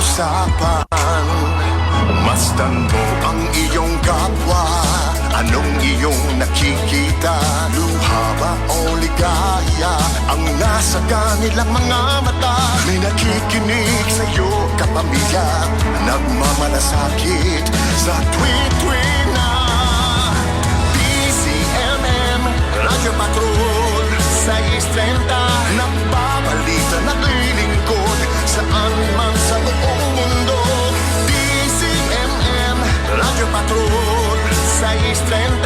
usapan. Masdan mo ang iyong kapwa. Anong iyong nakikita? Luha ba o ligaya ang nasa kanilang mga mata? May nakikinig sa'yo kapamilya, nagmamalasakit sa tuwing na DZMM Radyo Patrol sa 6:30, nagbabalita, naglilingkod saan man sa buong mundo. DZMM Radyo Patrol sa 6:30,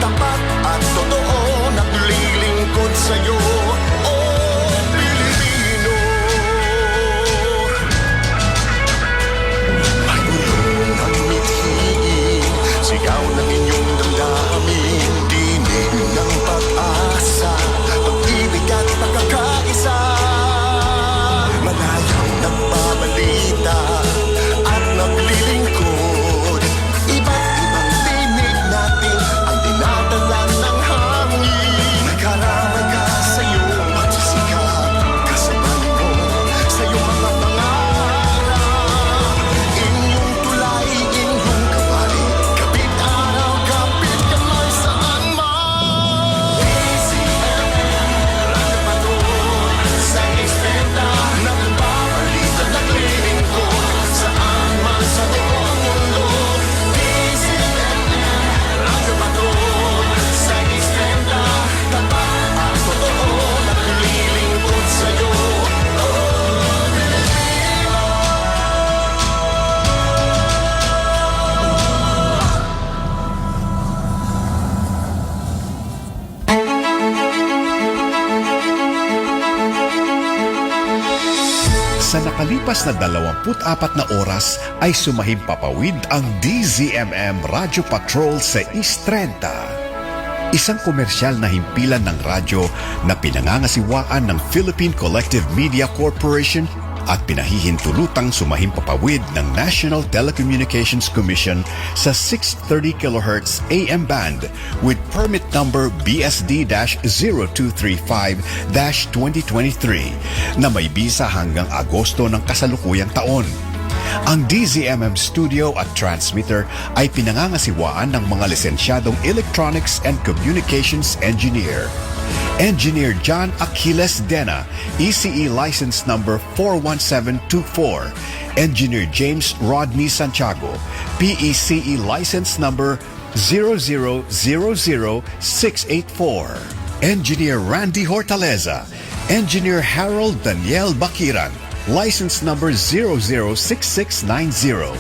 tapat at totoo, naglilingkod sa'yo, oh Pilipino. Mayroon ang mithiin, sigaw ng inyong damdamin, tinig ng pag-asa, pag-ibig at pagkakaisa. Malayang nagbabalita at naglilingkod, iba't ibang tinig natin ang dinadala ng hangin. Nagkaramay ka sa iyong pagsisikap, kasabay mo sa iyong mga pangarap. Inyong tulay, inyong kabay, kapit araw, kapit kamay, saan man. DZMM Radyo Patrol sa 6:30, nagbabalita, naglilingkod saan man sa buong mundo. DZMM Radyo Patrol sa 6:30, tapat at totoo, naglilingkod sa'yo, oh Pilipino. Sa nakalipas na 24 na oras ay sumahimpapawid ang DZMM Radyo Patrol sa East 30. Isang komersyal na himpilan ng radyo na pinangangasiwaan ng Philippine Collective Media Corporation at pinahihintulutang sumahimpapawid ng National Telecommunications Commission sa 630 kHz AM band with permit number BSD-0235-2023 na may bisa hanggang Agosto ng kasalukuyang taon. Ang DZMM studio at transmitter ay pinangangasiwaan ng mga lisensyadong Electronics and Communications Engineer. Engineer John Aquiles Dena, ECE license number 41724. Engineer James Rodney Santiago, PECE license number 0000684. Engineer Randy Hortaleza, Engineer Harold Daniel Bakiran, license number 006690.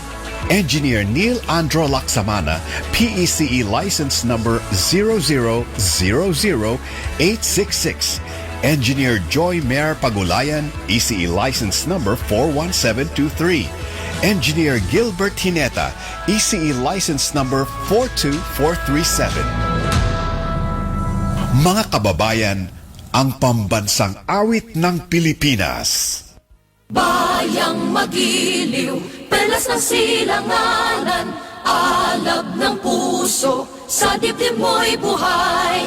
Engineer Neil Andro Laksamana, PECE license number 0000866. Engineer Joy Mayor Pagulayan, ECE license number 41723. Engineer Gilbert Hineta, ECE license number 42437. Mga kababayan, ang pambansang awit ng Pilipinas. Bayang magiliw, perlas ng silanganan, alab ng puso, sa dibdib mo'y buhay.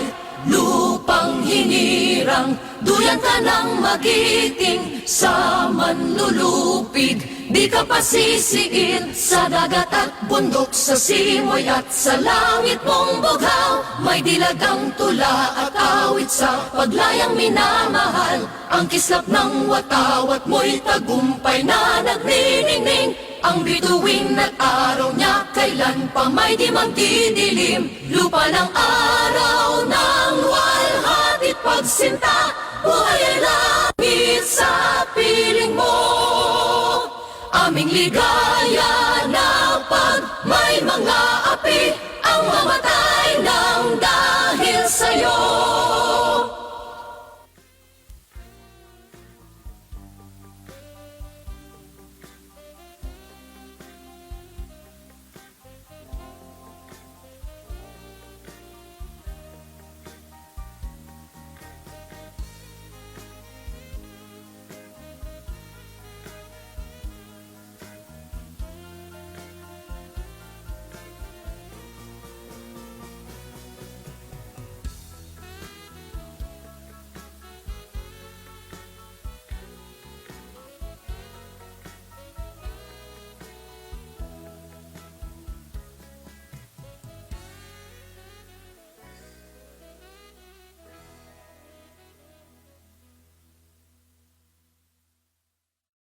Lupang hinirang, duyan ka ng magiting, sa manlulupig, di ka pasisiin. Sa dagat at bundok, sa simoy at sa langit mong bughaw, may dilagang tula at awit sa paglayang minamahal. Ang kislap ng watawat mo'y tagumpay na nagniningning. Ang bituin at araw niya kailan pa may di magdidilim. Lupa ng araw ng walhati pagsinta, buhay ay langit sa piling mo. Aming ligaya na pag may mga api ang mamata.